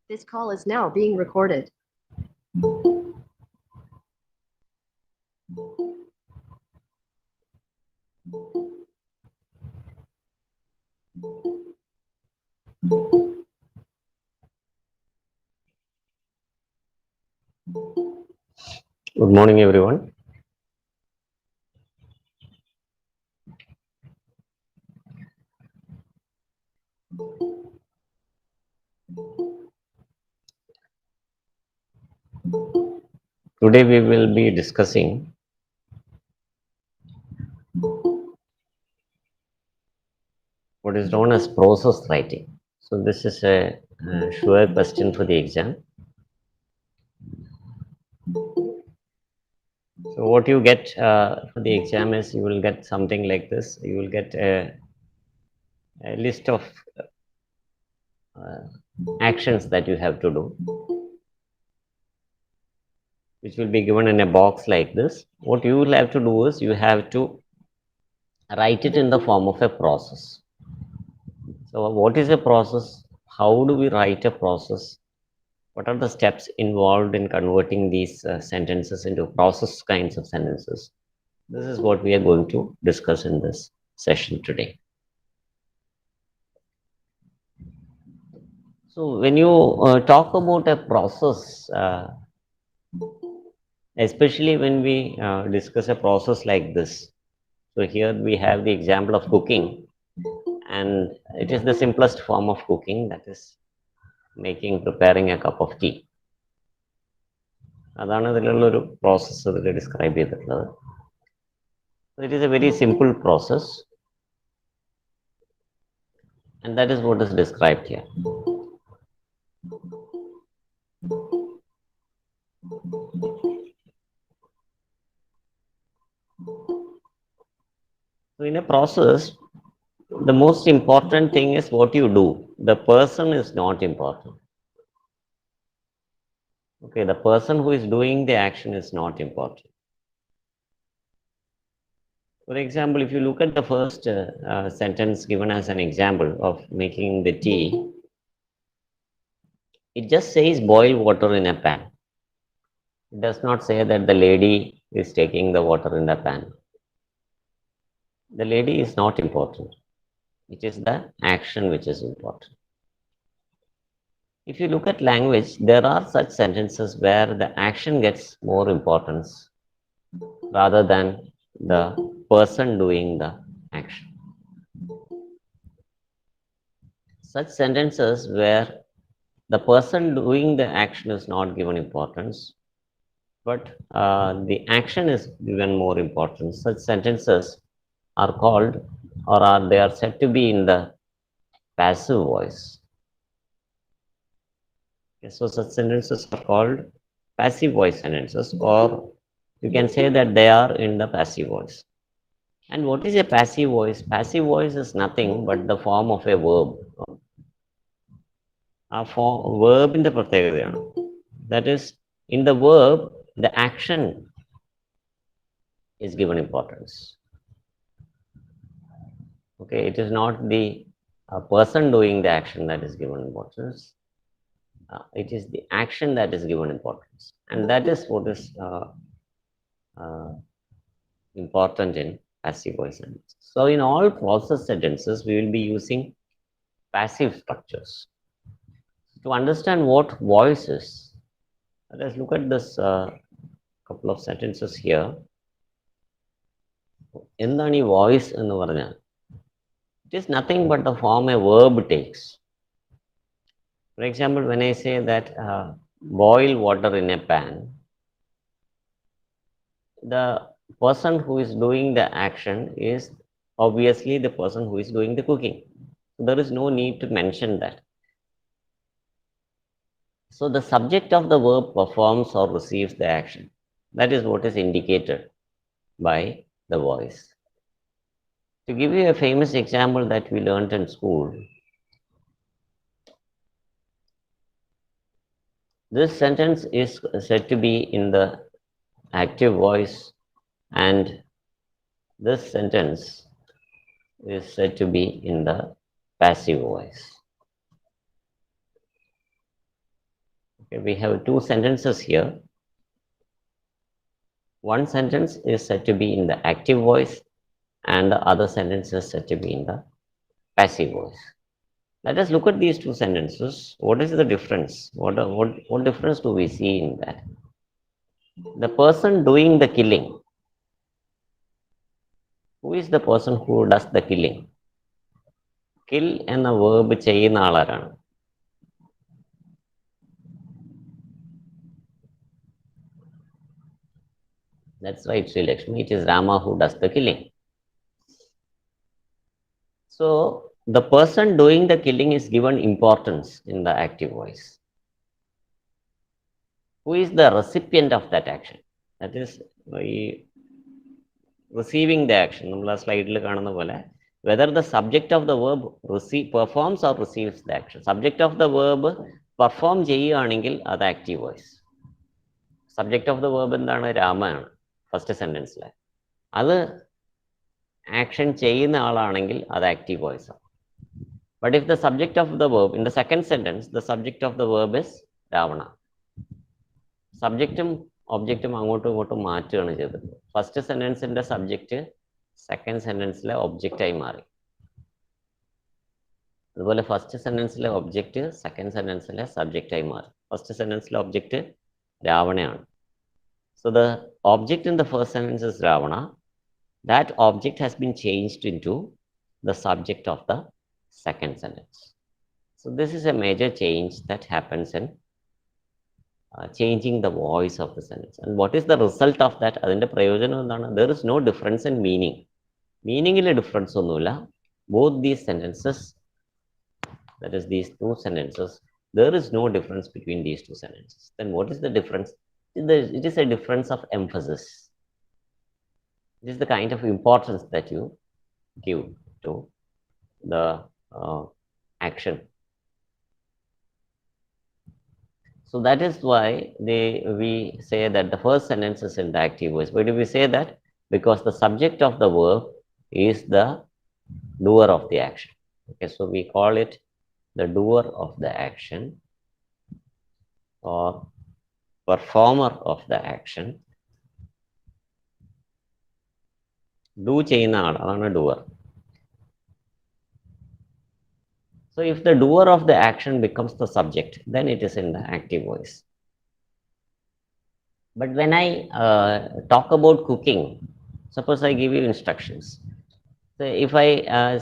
This call is now being recorded. Good morning, everyone. Today we will be discussing what is known as process writing. So this is a sure question for the exam. So what you get for the exam is you will get something like this. You will get a list of uh, actions that you have to do, which will be given in a box like this. What you will have to do is you have to write it in the form of a process. So what is a process? How do we write a process? What are the steps involved in converting these sentences into process kinds of sentences? This is what we are going to discuss in this session today. So when you talk about a process, especially when we discuss a process like this, so here we have the example of cooking, and it is the simplest form of cooking, that is preparing a cup of tea. അതാണ് ഇതിലുള്ളൊരു process ഇതിൽ describe ചെയ്തിട്ടുള്ളത്. It is a very simple process, and that is what is described here. So in a process, the most important thing is what you do. The person is not important. Okay, the person who is doing the action is not important. For example, if you look at the first sentence given as an example of making the tea, it just says boil water in a pan. It does not say that the lady is taking the water in the pan. The lady is not important. It is the action which is important. If you look at language, there are such sentences where the action gets more importance rather than the person doing the action. Such sentences where the person doing the action is not given importance, but the action is given more importance. Such sentences are called, or they are said to be in the passive voice. Okay, so such sentences are called passive voice sentences, or you can say that they are in the passive voice. And what is a passive voice? Passive voice is nothing but the form of a verb. A verb in the പ്രത്യേകതയാണ്. That is, in the verb, the action is given importance. Okay, it is not the person doing the action that is given importance. It is the action that is given importance, and that is what is important in passive voice sentences. So in all process sentences, we will be using passive structures. To understand what voice is, let's look at this couple of sentences here. എന്താണ് ഈ voice എന്ന് പറഞ്ഞാൽ? It is nothing but the form a verb takes. For example, when I say that boil water in a pan, the person who is doing the action is obviously the person who is doing the cooking. So there is no need to mention that. So the subject of the verb performs or receives the action. That is what is indicated by the voice. To give you a famous example that we learned in school, this sentence is said to be in the active voice, and this sentence is said to be in the passive voice. Okay, we have two sentences here. One sentence is said to be in the active voice and the other sentence is said to be in the passive voice. Let us look at these two sentences. What is the difference? What difference do we see in that? The person doing the killing. Who is the person who does the killing? Kill എന്ന verb ചെയ്യുന്ന ആളാരാണ്? That's right, Sri Lakshmi. It is Rama who does the killing. So the person doing the killing is given importance in the active voice. Who is the recipient of that action? That is receiving the action. നമ്മൾ ആ സ്ലൈഡിൽ കാണുന്ന പോലെ whether the subject of the verb performs or receives the action. Subject of the verb perform ചെയ്യുകയാണെങ്കിൽ അത് active voice. Subject of the verb എന്താണ്? രാമയാണ് first സെന്റൻസിൽ. അത് action ചെയ്യുന്ന ആളാണെങ്കിൽ അത് ആക്റ്റീവ് വോയിസ് ആണ്. But if the subject of the verb, in the second sentence, the subject of the verb is Ravana. സബ്ജക്റ്റും ഒബ്ജക്റ്റും അങ്ങോട്ടും ഇങ്ങോട്ടും മാറ്റുകയാണ് ചെയ്തത്. ഫസ്റ്റ് സെന്റൻസിന്റെ സബ്ജക്റ്റ് സെക്കൻഡ് സെന്റൻസിലെ ഒബ്ജക്റ്റായി മാറി. അതുപോലെ ഫസ്റ്റ് സെന്റൻസിലെ ഒബ്ജക്റ്റ് സെക്കൻഡ് സെന്റൻസിലെ സബ്ജക്റ്റായി മാറി. ഫസ്റ്റ് സെന്റൻസിലെ ഒബ്ജക്റ്റ് രാവണയാണ്. So the object in the first sentence is Ravana. That object has been changed into the subject of the second sentence. So this is a major change that happens in changing the voice of the sentence. And what is the result of that? Adinte prayojanam endana? There is no difference in meaning. Meaning il difference onnilla. Both these sentences, that is these two sentences, there is no difference between these two sentences. Then what is the difference? It is a difference of emphasis. It is the kind of importance that you give to the action. So that is why we say that the first sentence is in the active voice. Why do we say that? Because the subject of the verb is the doer of the action. Okay, so we call it the doer of the action or performer of the action. Do ചെയ്യുന്ന ആൾ, അതാണ് doer. So if the doer of the action becomes the subject, then it is in the active voice. But when I talk about cooking, suppose I give you instructions. So if I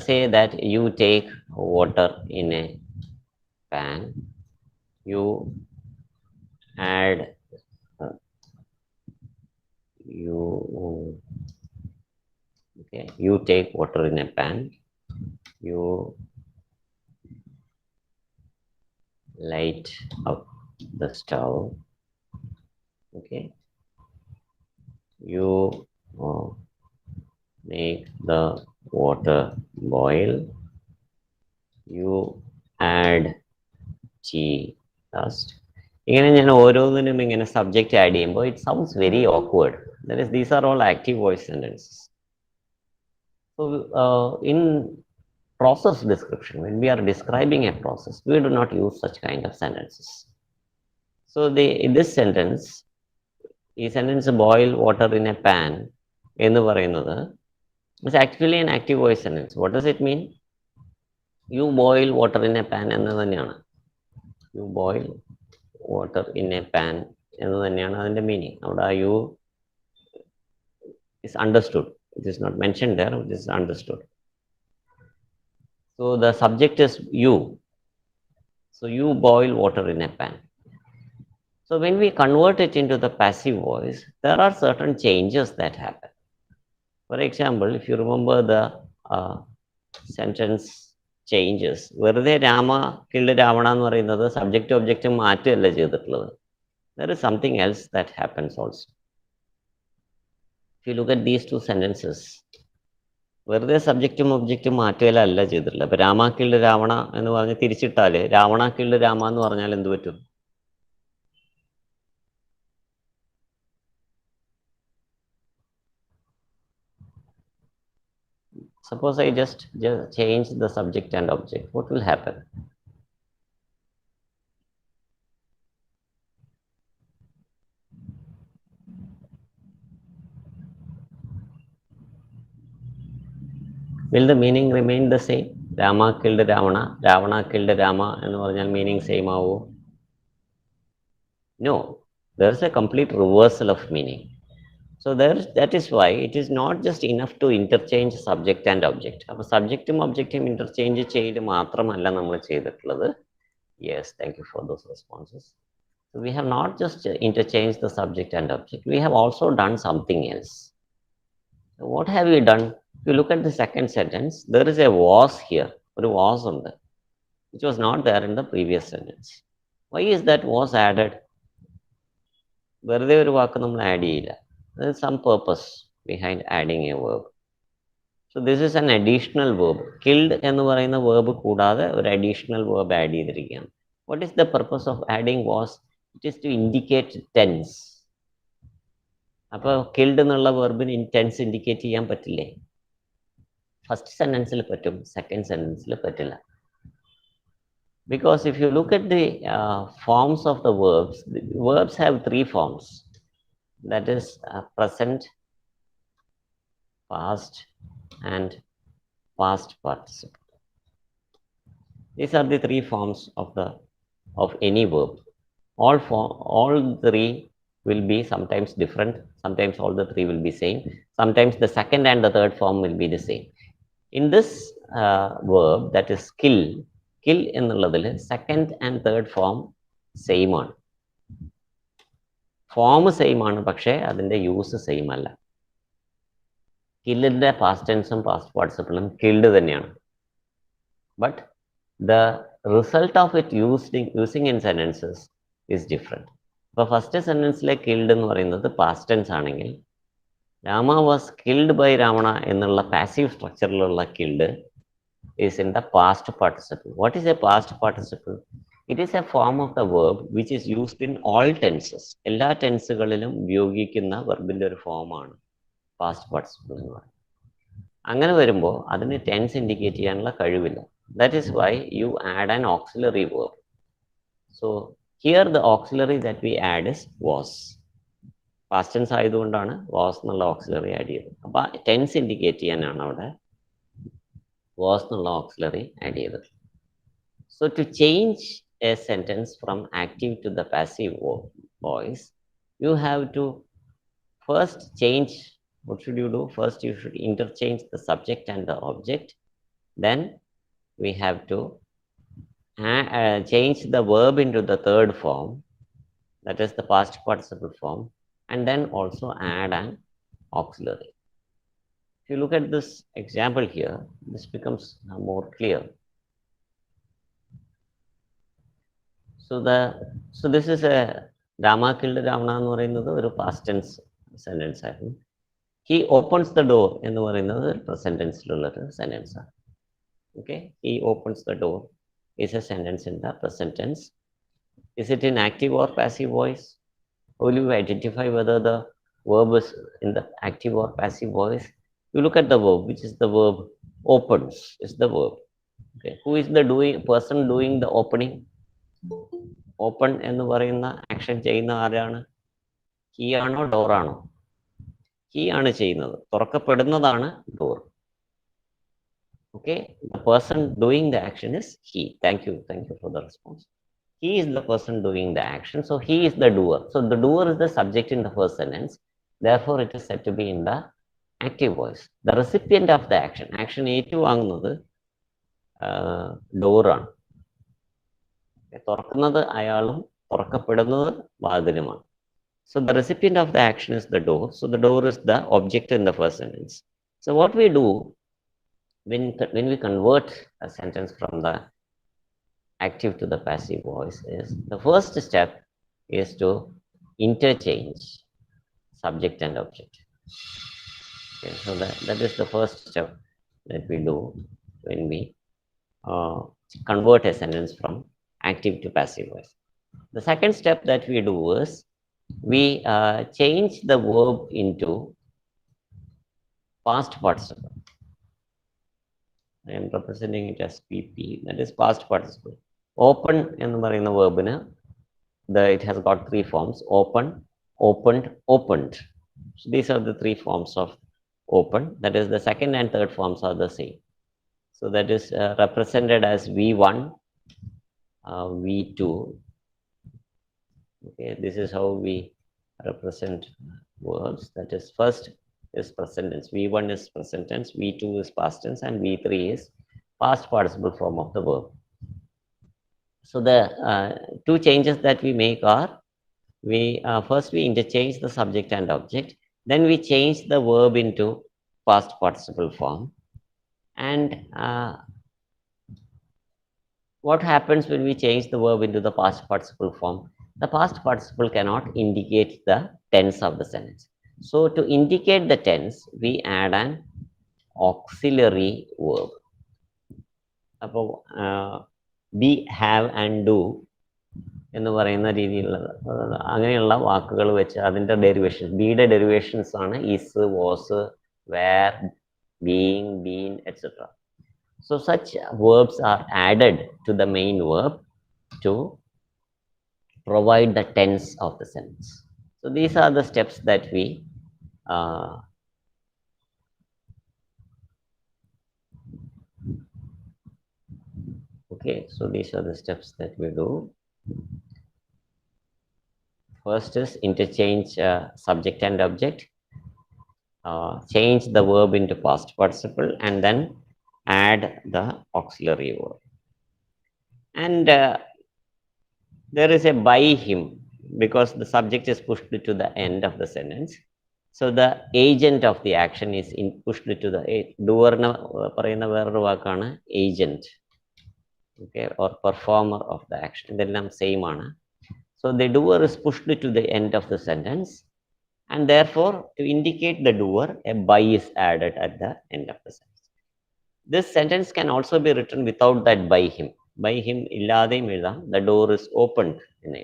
say that you take water in a pan, you add you take water in a pan, you light up the stove, okay, you make the water boil, you add tea dust. ഇങ്ങനെ ഞാൻ ഓരോന്നിനും ഇങ്ങനെ subject add ചെയ്യുമ്പോൾ it sounds very awkward. That is, these are all active voice sentences. So in process description, when we are describing a process, we do not use such kind of sentences. So in this sentence, ഈ sentence boil water in a pan എന്ന് പറയുന്നത് is actually an active voice sentence. What does it mean? You boil water in a pan എന്ന് തന്നെയാണ്. You boil water in a pan എന്ന് തന്നെയാണ് അതിൻ്റെ meaning. അവിടെ ആ you is understood. It is not mentioned there, it is understood. So the subject is you. So you boil water in a pan. So when we convert it into the passive voice, there are certain changes that happen. For example, if you remember the sentence changes, വെറുതെ രാമ കിള്ള് രാവണ എന്ന് പറയുന്നത് subject object മാറ്റുകയല്ല ചെയ്തിട്ടുള്ളത്. There is something else that happens also. If you look at these two sentences, വെറുതെ സബ്ജക്റ്റും ഒബ്ജക്റ്റും മാറ്റുകയല്ല ചെയ്തിട്ടുള്ളത്. അപ്പൊ രാമ കിള്ള് രാവണ എന്ന് പറഞ്ഞ് തിരിച്ചിട്ടാല് രാവണ കിള്ള് രാമ എന്ന് പറഞ്ഞാൽ എന്ത് പറ്റും? Suppose I just change the subject and object. What will happen? Will the meaning remain the same? Rama killed Ravana, Ravana killed Rama, and original meaning same avu? No, there is a complete reversal of meaning. So that is why it is not just enough to interchange subject and object. അപ്പോൾ സബ്ജക്റ്റും ഒബ്ജക്റ്റും interchange ചെയ്ത് മാത്രമല്ല നമ്മൾ ചെയ്തിട്ടുള്ളത്. Yes, thank you for those responses. So we have not just interchanged the subject and object, we have also done something else. So what have we done? If you look at the second sentence, there is a was here, ഒരു was ഉണ്ട്, which was not there in the previous sentence. Why is that was added? വെറുതെ ഒരു വാക്ക് നമ്മൾ add ചെയ്യില്ല. There is some purpose behind adding a verb. So this is an additional verb. Killed എന്ന് പറയുന്ന verb കൂടാതെ ഒരു additional verb add ചെയ്തിരിക്കുകയാണ്. What is the purpose of adding was? It is to indicate tense. അപ്പോൾ killed എന്നുള്ള വെർബിന് tense indicate ചെയ്യാൻ പറ്റില്ലേ? First സെന്റൻസിൽ പറ്റും, സെക്കൻഡ് സെന്റൻസിൽ പറ്റില്ല. Because if you look at the forms of the verbs have three forms. That is present, past, and past participle. These are the three forms of any verb. All three will be sometimes different, sometimes all the three will be same, sometimes the second and the third form will be the same. In this verb, that is kill എന്നുള്ളതിൽ second and third form same ആണ്. Form same ആണ്, പക്ഷേ അതിൻ്റെ use same അല്ല. കില്ലിൻ്റെ past ടെൻസും past പാർട്ടിസിപ്പിളും killed തന്നെയാണ്, but the result of it using in sentences is different. അപ്പോൾ ഫസ്റ്റ് സെൻറ്റൻസിലെ കിൽഡ് എന്ന് പറയുന്നത് പാസ്റ്റ് ടെൻസ് ആണെങ്കിൽ, Rama was killed by Ravana എന്നുള്ള പാസീവ് സ്ട്രക്ചറിലുള്ള killed is in the past participle. What is a past participle? It is a form of the verb which is used in all tenses. എല്ലാ ടെൻസുകളിലും ഉപയോഗിക്കുന്ന വെർബിൻ്റെ ഒരു ഫോമാണ് past participle എന്ന് പറയുന്നത്. അങ്ങനെ വരുമ്പോൾ അതിന് ടെൻസ് ഇൻഡിക്കേറ്റ് ചെയ്യാനുള്ള കഴിവില്ല. That is why you add an auxiliary verb. So here the auxiliary that we add is was. Past tense ആയതുകൊണ്ടാണ് was എന്നുള്ള ഓക്സിലറി ആഡ് ചെയ്തത്. അപ്പോൾ ടെൻസ് ഇൻഡിക്കേറ്റ് ചെയ്യാനാണ് അവിടെ was എന്നുള്ള ഓക്സിലറി ആഡ് ചെയ്തത്. So to change a sentence from active to the passive voice, you have to first change. What should you do? First you should interchange the subject and the object. Then we have to change the verb into the third form, that is the past participle form, and then also add an auxiliary. If you look at this example here, this becomes more clear. So this is a Rama killed Ravana എന്ന് പറയുന്നത് ഒരു past tense sentence ആയിരുന്നു. He opens the door എന്ന് പറയുന്നത് present tense-ലുള്ള ഒരു sentence ആണ്. Okay, he opens the door is a sentence in the present tense. Is it in active or passive voice? Will you identify whether the verb is in the active or passive voice? You look at the verb, which is the verb opens is the verb. Okay, who is the person doing the opening? Open എന്ന് പറയുന്ന action ചെയ്യുന്ന ആരാണ്? He ആണോ door ആണോ? He ആണ് ചെയ്യുന്നത്. തുറക്കപ്പെടുന്നതാണ് door. Okay, the person doing the action is he. Thank you for the response. He is the person doing the action, so he is the doer. So the doer is the subject in the first sentence, therefore it is said to be in the active voice. The recipient of the action ഏറ്റുവാങ്ങുന്നത് ഡോറാണ്. തുറക്കുന്നത് അയാളും തുറക്കപ്പെടുന്നത് വാതിലുമാണ്. So the recipient of the action is the door. So the door is the object in the first sentence. So what we do when we convert a sentence from the active to the passive voice is, the first step is to interchange subject and object. Okay, so that is the first step that we do when we convert a sentence from active to passive voice. The second step that we do is we change the verb into past participle. I am representing it as PP, that is past participle. Open എന്ന് പറയുന്ന verbന് it has got three forms: open, opened, opened. So these are the three forms of open. That is, the second and third forms are the same. So that is represented as V1, V2. Okay, this is how we represent verbs. That is, first is present tense. V1 is present tense, V2 is past tense, and V3 is past participle form of the verb. So the two changes that we make are, we first we interchange the subject and object, then we change the verb into past participle form. And what happens when we change the verb into the past participle form? The past participle cannot indicate the tense of the sentence. So to indicate the tense, we add an auxiliary verb. Be, have and do എന്ന് പറയുന്ന രീതിയിലുള്ള അങ്ങനെയുള്ള വാക്കുകൾ വെച്ച് അതിൻ്റെ derivation, ബിയുടെ derivations ആണ് is, was, were, being, been, etcetera. So such verbs are added to the main verb to provide the tense of the sentence. So these are the steps that we okay, so these are the steps that we do. First is interchange subject and object, change the verb into past participle, and then add the auxiliary verb. And there is a by him, because the subject is pushed to the end of the sentence. So the agent of the action is pushed to the doer na parayna veroru vaakana agent, okay, or performer of the action. Idellam same aanu. So the doer is pushed to the end of the sentence, and therefore to indicate the doer, a by is added at the end of the sentence. This sentence can also be written without that by him. By him illadeyum ezhudam, the door is opened എന്ന്.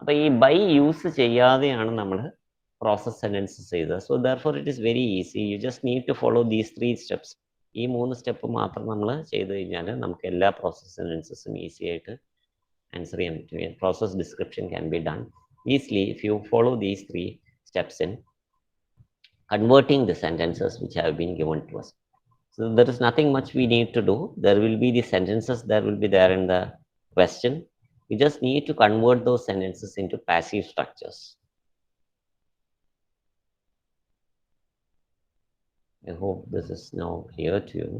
അപ്പോൾ ഈ by use ചെയ്യാതെയാണ് നമ്മൾ process sentences ചെയ്തത്. So therefore it is very easy. You just need to follow these 3 steps. ഈ 3 step മാത്രം നമ്മൾ ചെയ്ത് കഴിഞ്ഞാൽ നമുക്ക് എല്ലാ പ്രോസസ് സെൻറ്റൻസസും ഈസി ആയിട്ട് ആൻസർ ചെയ്യാൻ പറ്റും. Process description can be done easily if you follow these 3 steps in converting the sentences which have been given to us. So there is nothing much we need to do. There will be the sentences that will be there in the question. You just need to convert those sentences into passive structures. I hope this is now clear to you.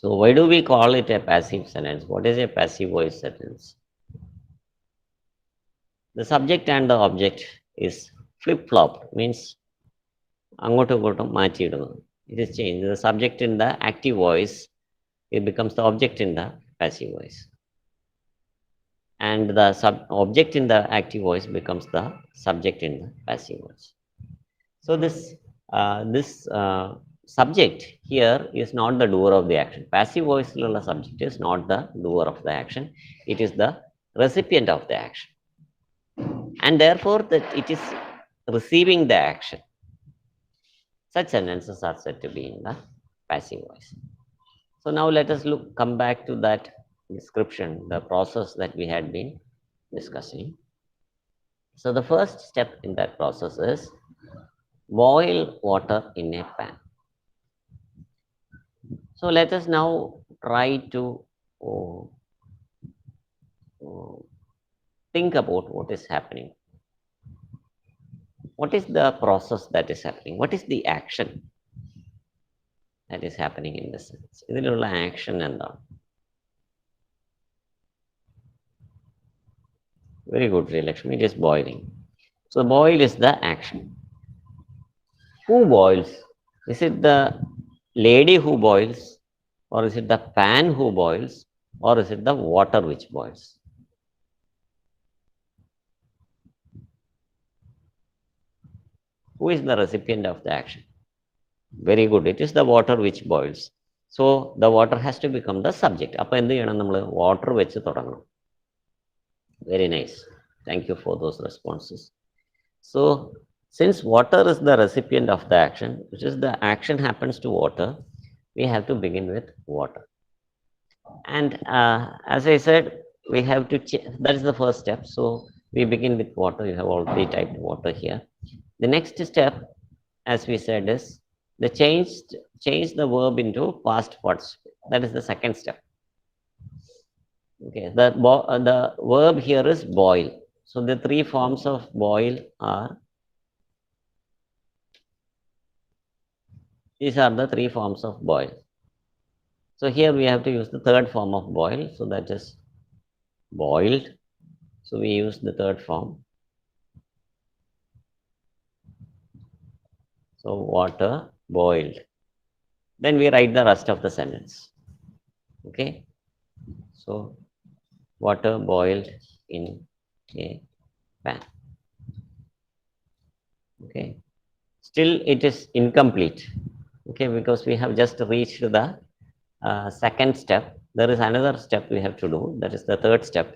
So why do we call it a passive sentence? What is a passive voice sentence? The subject and the object is flip-flopped, means angotu ingottu maati idunu. It is changed. The subject in the active voice, it becomes the object in the passive voice. And the object in the active voice becomes the subject in the passive voice. So this subject here is not the doer of the action. Passive voice subject is not the doer of the action. It is the recipient of the action. And therefore that it is receiving the action. Such sentences are said to be in the passive voice. So now let us come back to that description, the process that we had been discussing. So the first step in that process is boil water in a pan. So let us now try to think about what is happening. What is the process that is happening? What is the action that is happening in this sentence? ഇതിലുള്ള action എന്താണ്? Very good, Lakshmi. It is boiling. So boil is the action. Who boils? Is it the lady who boils, or is it the pan who boils, or is it the water which boils? Who is the recipient of the action? Very good. It is the water which boils. So the water has to become the subject. അപ്പോൾ എന്ത് ചെയ്യണം? നമ്മൾ water വെച്ച് തുടങ്ങണം. Very nice. Thank you for those responses. So since water is the recipient of the action, which is the action happens to water, we have to begin with water. And as I said, we have to, that is the first step. So we begin with water. You have already typed water here. The next step, as we said, is the change the verb into past participle. That is the second step. Okay, the verb here is boil. So the three forms of boil are, these are the three forms of boil. So here we have to use the third form of boil. So that is boiled. So we use the third form. So water boiled. Then we write the rest of the sentence. Okay. So water boiled in a pan. Okay. Still it is incomplete. Okay, because we have just reached the second step. There is another step we have to do. That is the third step.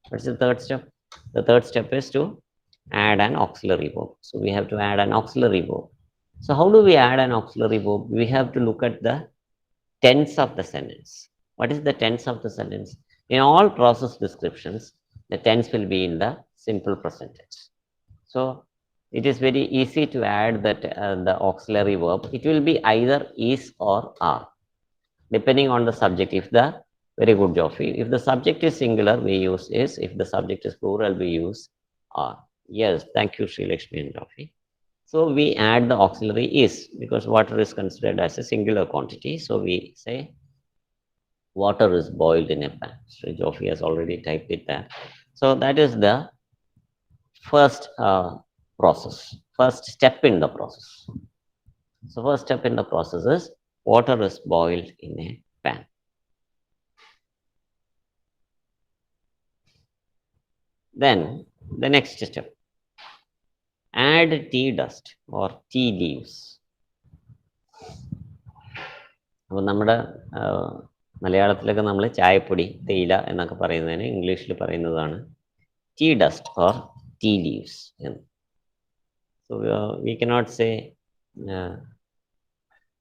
What is the third step? The third step is to add an auxiliary verb. So we have to add an auxiliary verb. So how do we add an auxiliary verb? We have to look at the tense of the sentence. What is the tense of the sentence? In all process descriptions, the tense will be in the simple present tense. So it is very easy to add that the auxiliary verb. It will be either is or are, depending on the subject. If the, very good, Joffrey. If the subject is singular, we use is. If the subject is plural, we use are. Yes, thank you, Sri Lakshmi and Joffrey. So we add the auxiliary is, because water is considered as a singular quantity. So we say water is boiled in a pan. Sri Joffrey has already typed it there. So that is the first process, first step in the process. So first step in the process is water is boiled in a pan. Then the next step, add tea dust or tea leaves. അപ്പോൾ നമ്മുടെ മലയാളത്തിലൊക്കെ നമ്മൾ ചായപ്പൊടി, തേയില എന്നൊക്കെ പറയുന്നതിന് ഇംഗ്ലീഷിൽ പറയുന്നതാണ് tea dust or tea leaves എന്ന്. So we cannot say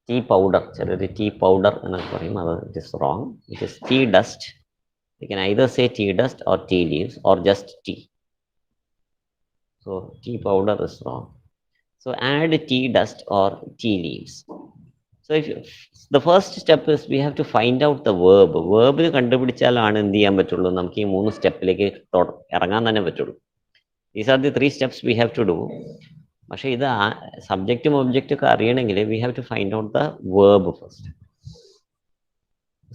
tea powder. ചിലർ ടീ പൗഡർ എന്നൊക്കെ പറയും. അത് it is wrong. It is tea dust. You can either say tea dust or tea leaves or just tea. So tea powder is wrong. So add tea dust or tea leaves. So if the first step is we have to find out the verb. Verb കണ്ടുപിടിച്ചാലാണ് എന്ത് ചെയ്യാൻ പറ്റുള്ളൂ, നമുക്ക് ഈ മൂന്ന് സ്റ്റെപ്പിലേക്ക് ഇറങ്ങാൻ തന്നെ പറ്റുള്ളൂ. These are the three steps we have to do. പക്ഷെ ഇത് സബ്ജക്റ്റും ഒബ്ജക്റ്റും ഒക്കെ അറിയണമെങ്കിൽ we have to find out the verb first.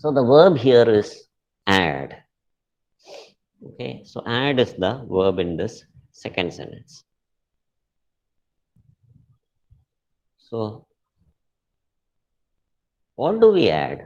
So the verb here is add. Okay, so add is the verb in this second sentence. So what do we add?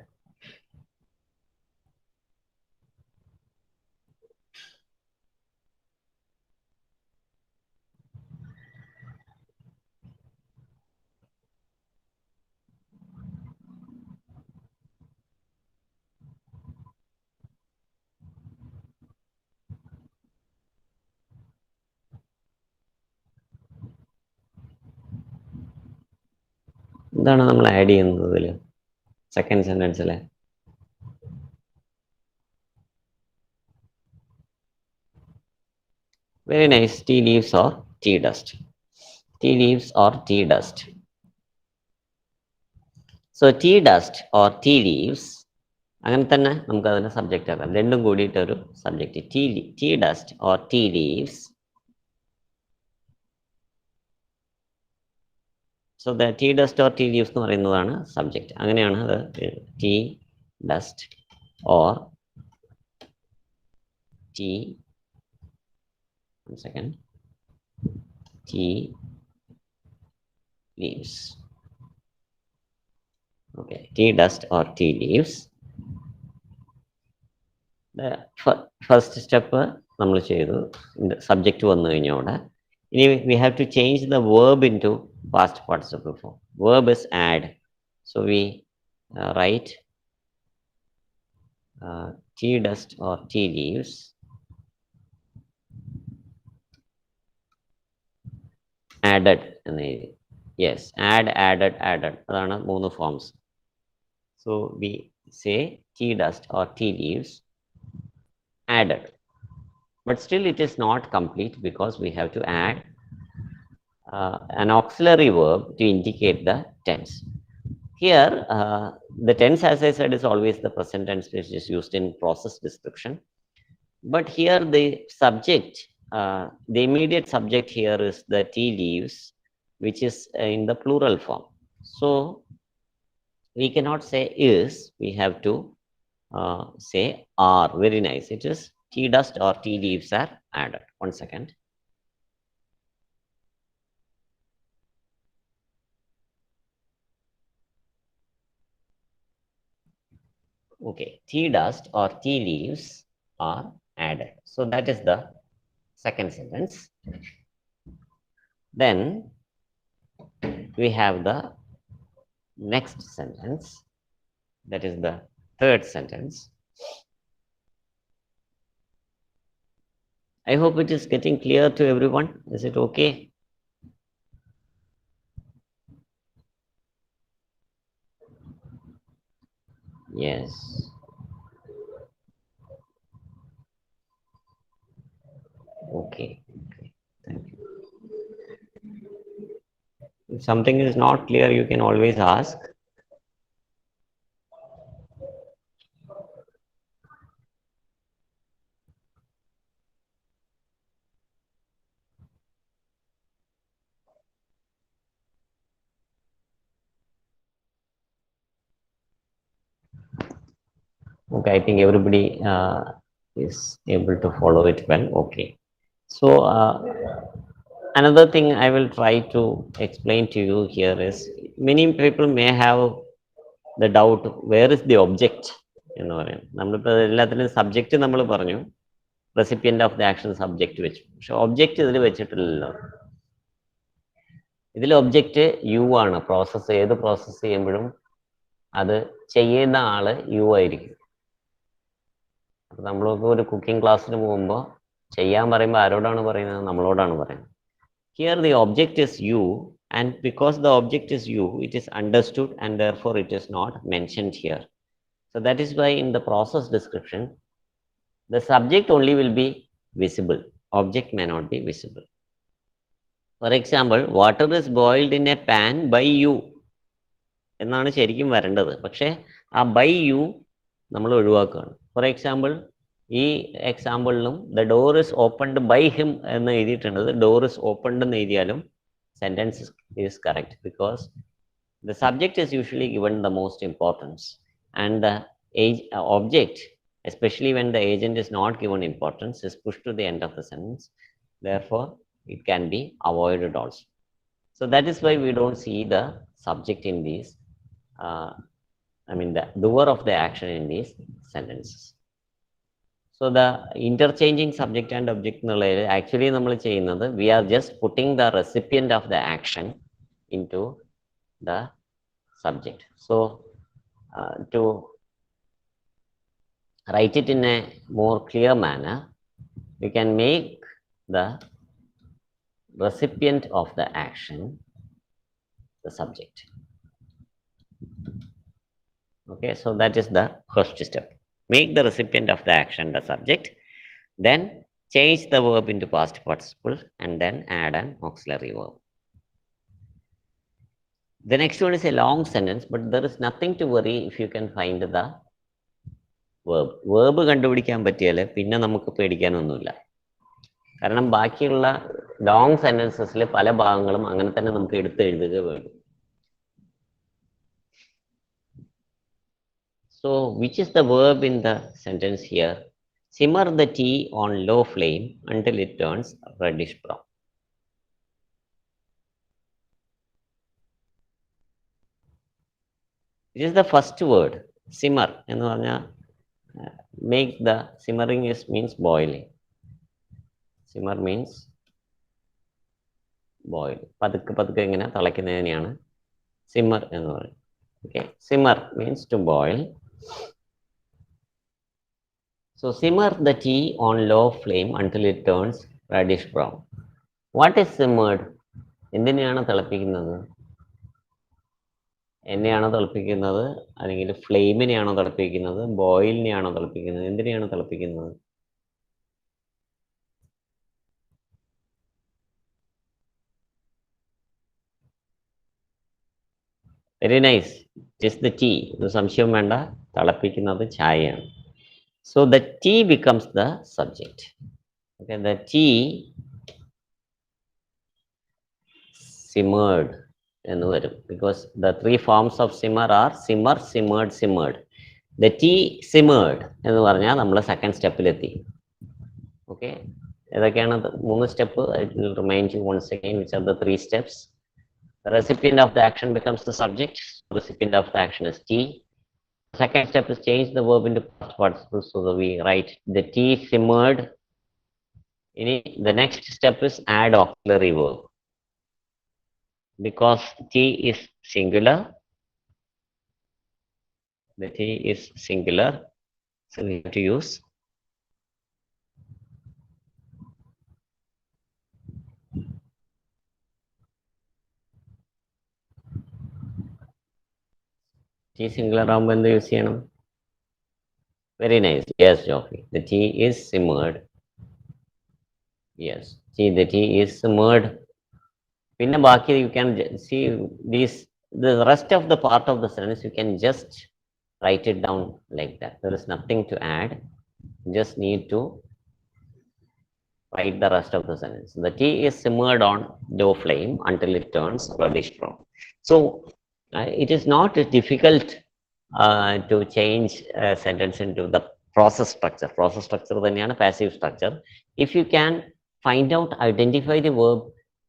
എന്താണ് നമ്മൾ add ചെയ്യുന്നതിൽ second സെന്റൻസിലെ? Very nice. Tea leaves or tea dust. Tea leaves or tea dust. So tea dust or tea leaves, അങ്ങനെ തന്നെ നമുക്ക് അതിനെ subject ആക്കാം. രണ്ടും കൂടിയിട്ടൊരു subject. Tea dust or tea leaves. So the tea dust or tea leaves എന്ന് പറയുന്നതാണ് subject. അങ്ങനെയാണ് അത്. Tea dust or tea, second, tea leaves. Okay, tea dust or tea leaves. The first step നമ്മൾ ചെയ്തു. Subject വന്നു കഴിഞ്ഞോടെ ഇനി we have to change the verb into past participle form. Verb is add. So we write tea dust or tea leaves added എന്ന് എഴുതി. Yes, add, added, added. അതാണ് മൂന്ന് forms. So So we say tea dust or tea leaves added. But still it is not complete because we have to add an auxiliary verb to indicate the tense. Here, the tense, as I said, is always the present tense, which is used in process description. But here the subject, the immediate subject here is the tea leaves, which is in the plural form. So we cannot say is, we have to say are. Very nice. It is tea dust or tea leaves are added. 1 second. Okay, tea dust or tea leaves are added. So that is the second sentence. Then we have the next sentence, that is the third sentence. I hope it is getting clear to everyone. Is it okay? Yes. Okay. Okay. Thank you. If something is not clear, you can always ask. Okay, I think everybody is able to follow it well. Okay. So another thing I will try to explain to you here is many people may have the doubt where is the object എന്ന് പറയാം. നമ്മളിപ്പോൾ എല്ലാത്തിനും subject നമ്മൾ പറഞ്ഞു, recipient of the action subject വെച്ചു. പക്ഷെ object ഇതിൽ വെച്ചിട്ടില്ലല്ലോ. ഇതിൽ ഒബ്ജക്റ്റ് യു ആണ്. പ്രോസസ്സ് ഏത് പ്രോസസ്സ് ചെയ്യുമ്പോഴും അത് ചെയ്യുന്ന ആള് യു ആയിരിക്കും. അപ്പം നമ്മളൊക്കെ ഒരു കുക്കിംഗ് ക്ലാസ്സിന് പോകുമ്പോൾ ചെയ്യാൻ പറയുമ്പോൾ ആരോടാണ് പറയുന്നത്? നമ്മളോടാണ് പറയുന്നത്. Here the object is you, and because the object is you, it is understood and therefore it is not mentioned here. So that is why in the process description, the subject only will be visible. Object may not be visible. For example, water is boiled in a pan by you എന്നാണ് ശരിക്കും വരേണ്ടത്. പക്ഷേ ആ by U നമ്മൾ ഒഴിവാക്കുകയാണ്. For example ഈ എക്സാമ്പിളിലും the door is opened by him എന്ന് എഴുതിയിട്ടുണ്ട്. ഡോർ ഇസ് ഓപ്പൺഡ് എന്ന് എഴുതിയാലും sentence is correct because the subject is usually given the most importance and the object, especially when the agent is not given importance, is pushed to the end of the sentence. Therefore, it can be avoided also. So that is why we don't see the subject in these, the doer of the action in these sentences. So the interchanging subject and object actually we are just putting the recipient of the action into the subject. So to write it in a more clear manner, we can make the recipient of the action the subject. Okay, so that is the first step. Make the recipient of the action the subject, then change the verb into past participle and then add an auxiliary verb. The next one is a long sentence, but there is nothing to worry if you can find the verb. Verb കണ്ടുപിടിക്കാൻ പറ്റിയാൽ പിന്നെ നമുക്ക് പേടിക്കാനൊന്നുമില്ല. കാരണം ബാക്കിയുള്ള long സെന്റൻസസിൽ പല ഭാഗങ്ങളും അങ്ങനെ തന്നെ നമുക്ക് എടുത്ത് എഴുതുക വേണം. So, which is the verb in the sentence here? Simmer the tea on low flame until it turns reddish brown. It is the first word, simmer. Make the simmering means boiling. Simmer means boil. പതുക്കെ പതുക്കെ ഇങ്ങനെ തിളയ്ക്കുന്നതിനെയാണ് simmer എന്ന് പറയുന്നത്. Okay, simmer means to boil. So simmer the tea on low flame until it turns reddish brown. What is simmered? എന്തിനെയാണ് തിളപ്പിക്കുന്നത്? എന്നെയാണോ തിളപ്പിക്കുന്നത്, അല്ലെങ്കിൽ ഫ്ലെയിമിനെയാണോ തിളപ്പിക്കുന്നത്, ബോയിലിനെയാണോ തിളപ്പിക്കുന്നത്, എന്തിനെയാണ് തിളപ്പിക്കുന്നത്? Very nice. Just the tea. ഒരു സംശയവും വേണ്ട, തിളപ്പിക്കുന്നത് ചായയാണ്. So the tea becomes the subject. Okay, the tea simmered എന്ന് വരും. Because the three forms of simmer are simmer, simmered, simmered. The tea simmered എന്ന് പറഞ്ഞാൽ നമ്മൾ സെക്കൻഡ് സ്റ്റെപ്പിലെത്തി. ഓക്കെ, ഏതൊക്കെയാണ് മൂന്ന് step? I will remind you once again which are the three steps. The recipient of the action becomes the subject. The recipient of the action is tea. The second step is change the verb into past participle, so that we write the tea simmered. The next step is add auxiliary verb. Because tea is singular, the tea is singular, so we have to use tea singular ആകുമ്പോൾ എന്ത് use ചെയ്യണം? Very nice. Yes, Joffrey. The tea is simmered. Yes, the tea is simmered. പിന്നെ ബാക്കി you can see these, the rest of the part of the sentence you can just write it down like that. There is nothing to add. You just need to write the rest of the sentence. The tea is simmered on low flame until it turns reddish brown. So it is not difficult to change a sentence into the process structure. Process structure തന്നെയാണ് passive structure. If you can find out, identify the verb,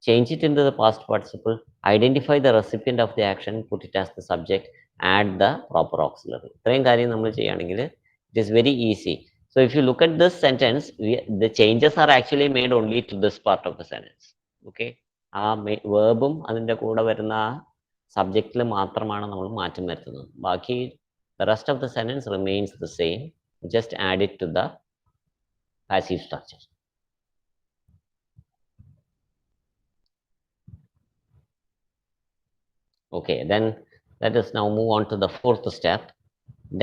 change it into the past participle, identify the recipient of the action, put it as the subject, add the proper auxiliary. ഇത്രയും കാര്യം നമ്മൾ ചെയ്യുകയാണെങ്കിൽ it is very easy. So if you look at this sentence, the changes are actually made only to this part of the sentence. Okay, ആ വേർബും അതിൻ്റെ കൂടെ വരുന്ന സബ്ജക്റ്റിൽ മാത്രമാണ് നമ്മൾ മാറ്റം വരുത്തുന്നത്. ബാക്കി the rest of the sentence remains the same. Just add it to the passive structure. Okay, then let us now move on to the fourth step.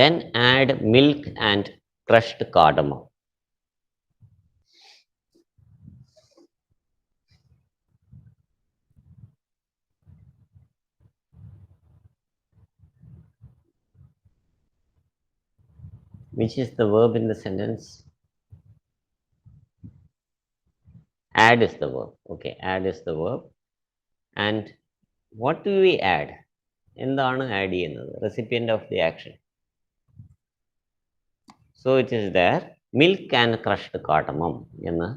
Then add milk and crushed cardamom. Which is the verb in the sentence? Add is the verb. Okay, add is the verb. And what do we add? എന്താണ് add ചെയ്യുന്നത്? Recipient of the action. So it is there, milk and crushed cardamom എന്ന്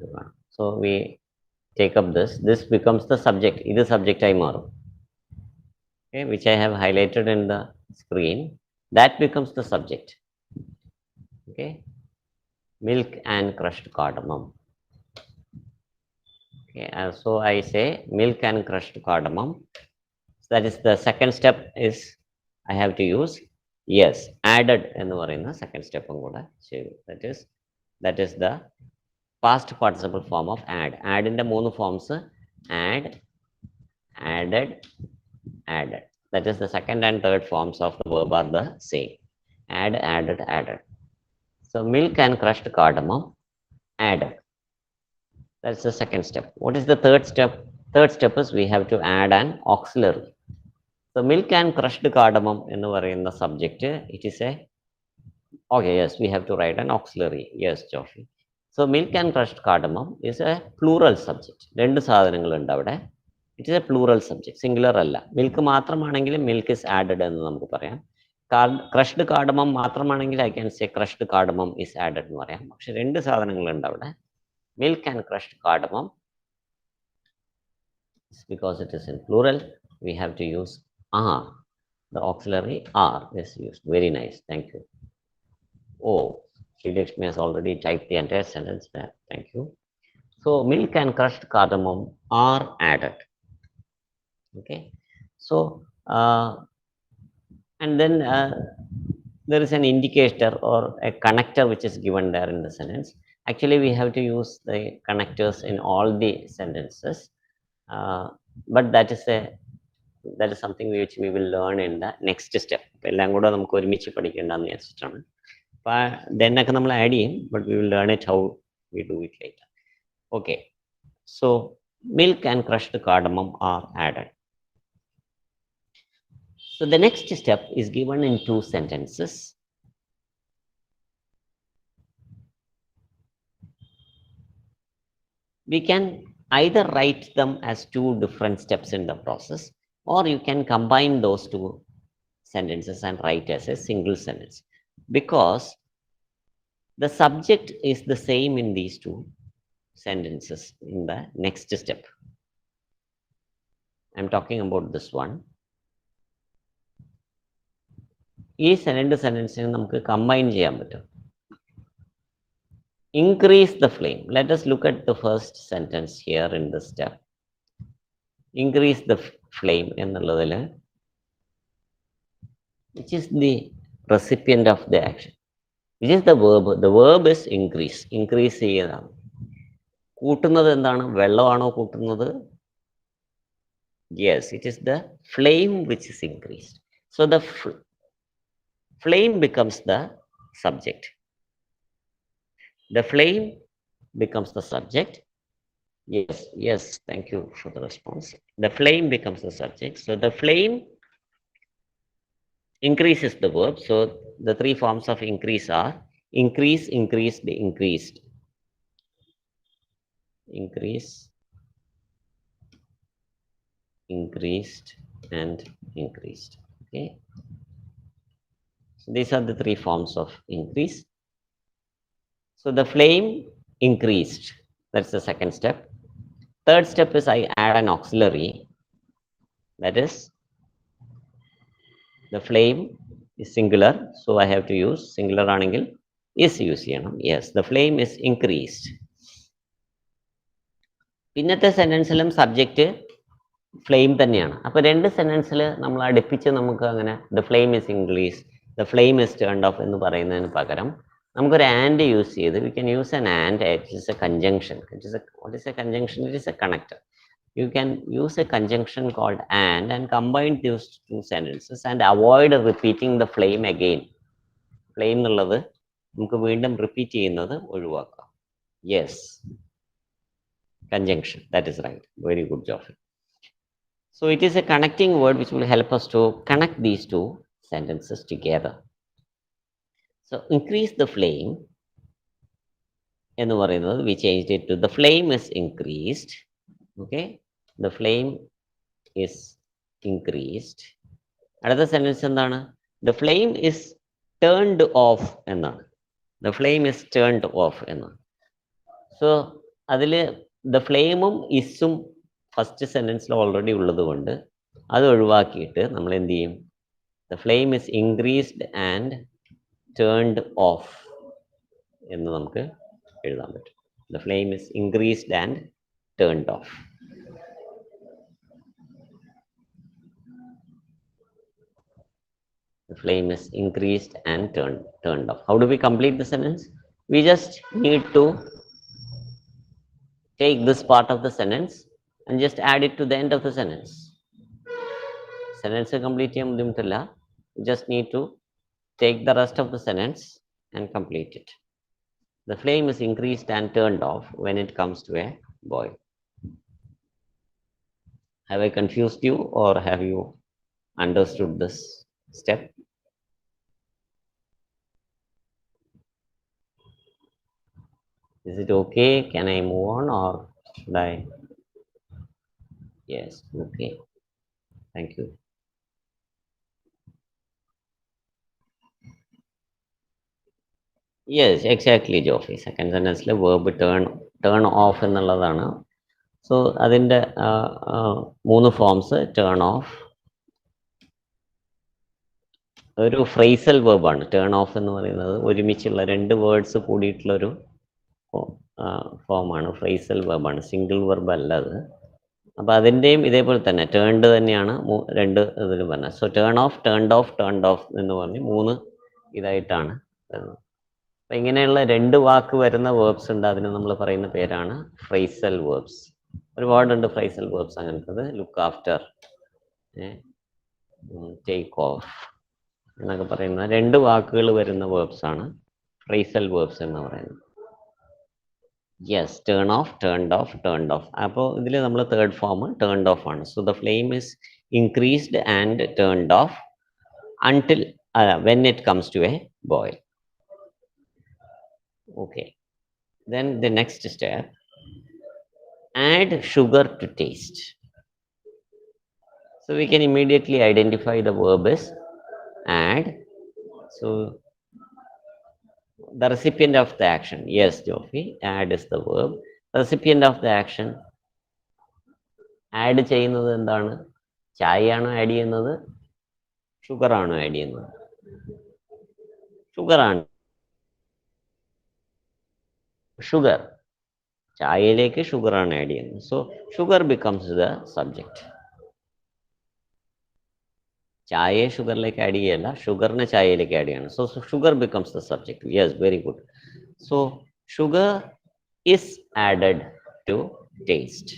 കാണാം. So we take up this. This becomes the subject. ഇത് subject ആയി മാറും. Okay, which I have highlighted in the screen. That becomes the subject. Okay, milk and crushed cardamom. Okay, so I say milk and crushed cardamom. That is the second step is I have to use yes, added എന്ന് പറയുന്ന second step കൂടെ ചെയ്തു. That is the past participle form of add. Add in the മൂന്ന് forms, add, added, added. That is the second and third forms of the verb are the same. Add, added, added. So milk and crushed cardamom, added. That's the second step. What is the third step? Third step is we have to add an auxiliary. So milk and crushed cardamom in the subject, it is a, okay, yes, we have to write an auxiliary. Yes, Joffrey. So milk and crushed cardamom is a plural subject. രണ്ട് സാധനങ്ങളുണ്ട് അവിടെ. It is a plural subject, singular അല്ല. Milk മാത്രമാണെങ്കിലും milk is added എന്ന് നമുക്ക് പറയാം. Crushed cardamom മാത്രമാണെങ്കിൽ I can say crushed cardamom is added എന്ന് പറയാം. പക്ഷെ രണ്ട് സാധനങ്ങളുണ്ട് അവിടെ. Milk and crushed cardamom, because it is in plural, we have to use are. The auxiliary are is used. Very nice. Thank you. Oh, Srilakshmi has already typed the entire sentence there. Thank you. So milk and crushed cardamom are added. Okay. So and then there is an indicator or a connector which is given there in the sentence. Actually, we have to use the connectors in all the sentences, but that is a That is something which we will learn in the next step. എല്ലാം കൂടെ നമുക്ക് ഒരുമിച്ച് പഠിക്കേണ്ടെന്ന് വിചാരിച്ചിട്ടാണ്. Then ഒക്കെ നമ്മൾ add ചെയ്യും, but we will learn it how we do it later. Okay, so milk and crushed cardamom are added. So the next step is given in 2 sentences. We can either write them as 2 different steps in the process, or you can combine those 2 sentences and write as a single sentence, because the subject is the same in these 2 sentences in the next step. I'm talking about this one. ഈ സെന്റൻസിനെ നമുക്ക് combine ചെയ്യാൻ പറ്റും. Increase the flame. Let us look at the first sentence here in this step. Increase the flame എന്നുള്ളതിൽ, which is the recipient of the action, which is the verb. The verb is increase. Increase ചെയ്യുന്നതാണ്. കൂട്ടുന്നത് എന്താണ്? വെള്ളമാണോ കൂട്ടുന്നത്? Yes, it is the flame which is increased. So the flame becomes the subject. The flame becomes the subject. Yes, thank you for the response. The flame becomes the subject. So the flame increases the verb. So the 3 forms of increase are increase, increased, increased. Increase, increased, and increased. Okay. So these are the 3 forms of increase. So the flame increased. That's the second step. Third step is I add an auxiliary. That is, the flame is singular, so I have to use singular anengil is use cheyanam. Yes, the flame is increased. പിന്നത്തെ സെന്റൻസിലും subject flame തന്നെയാണ്. അപ്പോൾ 2 സെന്റൻസിൽ നമ്മൾ അടുപ്പിച്ച് നമുക്ക് അങ്ങനെ the flame is increased, the flame is turned off എന്ന് പറയുന്നതിന് പകരം നമുക്കൊരു and യൂസ് ചെയ്ത് we can use an and. It is a conjunction. What is a conjunction? It is a connector. You can use a conjunction called and combine those 2 sentences and avoid repeating the flame again. Flame എന്നുള്ളത് നമുക്ക് വീണ്ടും repeat ചെയ്യുന്നത് ഒഴിവാക്കാം. Yes, conjunction. That is right. Very good job. So it is a connecting word which will help us to connect these 2 sentences together. So increase the flame എന്ന് പറയുന്നത് we changed it to the flame is increased. Okay, the flame is increased. അടുത്ത sentence എന്താണ്? The flame is turned off എന്നാണ്. The flame is turned off എന്നാണ്. So അതിൽ the flameും isഉം first സെന്റൻസിൽ already ഉള്ളത് കൊണ്ട് അത് ഒഴിവാക്കിയിട്ട് നമ്മൾ എന്ത് ചെയ്യും? The flame is increased and turned off എന്ന് നമുക്ക് എഴുതാൻ പറ്റും. The flame is increased and turned off. The flame is increased and turned off. How do we complete the sentence? We just need to take this part of the sentence and just add it to the end of the sentence. Sentence complete ചെയ്യാൻ ബുദ്ധിമുട്ടില്ല. You just need to take the rest of the sentence and complete it. The flame is increased and turned off when it comes to a boil. Have I confused you or have you understood this step? Is it okay? Can I move on or should I? Yes, okay. Thank you. Yes, exactly, Joffrey. Second sentence le verb turn off എന്നുള്ളതാണ്. So അതിൻ്റെ 3 forms turn off. ഒരു phrasal വെർബാണ് turn of എന്ന് പറയുന്നത്. ഒരുമിച്ചുള്ള 2 words കൂടിയിട്ടുള്ളൊരു ഫോമാണ്. Phrasal വെർബാണ്, single verb അല്ല അത്. അപ്പോൾ അതിൻ്റെയും ഇതേപോലെ തന്നെ ടേൺഡ് തന്നെയാണ് 2 ഇതിൽ പറഞ്ഞത്. So turn of, turned of, turned of എന്ന് പറഞ്ഞ് 3 ഇതായിട്ടാണ് വരുന്നത്. അപ്പം ഇങ്ങനെയുള്ള 2 വാക്ക് വരുന്ന വേർബ്സ് ഉണ്ട്. അതിന് നമ്മൾ പറയുന്ന പേരാണ് ഫ്രേസൽ വേർബ്സ്. ഒരുപാടുണ്ട് ഫ്രേസൽ വേർബ്സ് അങ്ങനത്തത്. ലുക്ക് ആഫ്റ്റർ, ടേക്ക് ഓഫ് എന്നൊക്കെ പറയുന്ന രണ്ട് വാക്കുകൾ വരുന്ന വേർബ്സ് ആണ് ഫ്രേസൽ വേർബ്സ് എന്ന് പറയുന്നത്. Yes, turn of, turned of, turned of. അപ്പോൾ ഇതിൽ നമ്മൾ തേർഡ് ഫോം ടേൺഡ് ഓഫ് ആണ്. So the flame is increased and turned of until when it comes to a boil. Okay, then the next step, add sugar to taste. So we can immediately identify the verb is add. So the recipient of the action, yes Jofi, add is the verb. The recipient of the action, add ചെയ്യുന്നത് എന്താണ്? ചായയാണോ add ചെയ്യുന്നത്, sugar ആണോ add ചെയ്യുന്നത്? Sugar ആണ്. Sugar, ചായയിലേക്ക് sugar ആണ് add ചെയ്യുന്നത്. So sugar becomes the subject. ചായയെ ഷുഗറിലേക്ക് ആഡ് ചെയ്യല്ല, ഷുഗറിനെ ചായയിലേക്ക് ആഡ് ചെയ്യണം. So sugar becomes the subject. Yes, very good. So sugar is added to taste.